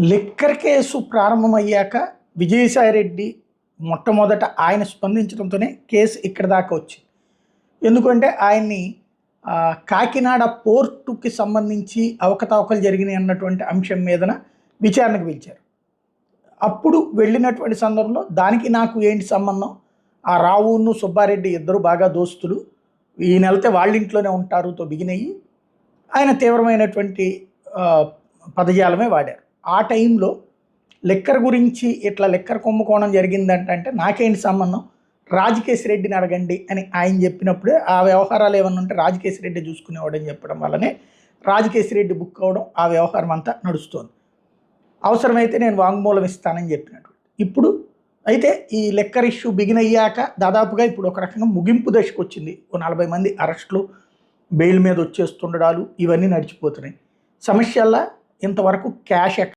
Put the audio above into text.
Liquor case ప్రారంభమయ్యాక Vijayasai Reddy మొట్టమొదట ఆయన స్పందించడంతోనే case ఇక్కడ దాకా వచ్చింది. ఎందుకంటే ఆయన్ని కాకినాడ పోర్టుకి సంబంధించి అవకతవకలు జరిగినాయి అన్నటువంటి అంశం మీదన విచారణకు పిలిచారు. అప్పుడు వెళ్ళినటువంటి సందర్భంలో దానికి నాకు ఏంటి సంబంధం, ఆ రావును సుబ్బారెడ్డి ఇద్దరు బాగా దోస్తులు, ఈయన వెళ్తే వాళ్ళ ఇంట్లోనే ఉంటారుతో బిగినయ్యి ఆయన తీవ్రమైనటువంటి పదజాలమే వాడారు. ఆ టైంలో లిక్కర్ గురించి ఇట్లా లిక్కర్ కుంభకోణం జరిగిందంటే నాకేంటి సంబంధం, రాజకేశిరెడ్డిని అడగండి అని ఆయన చెప్పినప్పుడే ఆ వ్యవహారాలు ఏమన్నా ఉంటే రాజకేశిరెడ్డి చూసుకునేవాడని చెప్పడం వల్లనే రాజకేశిరెడ్డి బుక్ అవ్వడం, ఆ వ్యవహారం అంతా నడుస్తోంది. అవసరమైతే నేను వాంగ్మూలం ఇస్తానని చెప్పినట్టు. ఇప్పుడు అయితే ఈ లిక్కర్ ఇష్యూ బిగిన్ అయ్యాక దాదాపుగా ఇప్పుడు ఒక రకంగా ముగింపు దశకు వచ్చింది. ఓ 40 మంది అరెస్టులు, బెయిల్ మీద వచ్చేస్తుండడాలు ఇవన్నీ నడిచిపోతున్నాయి. సమస్యల్లా ఇంతవరకు క్యాష్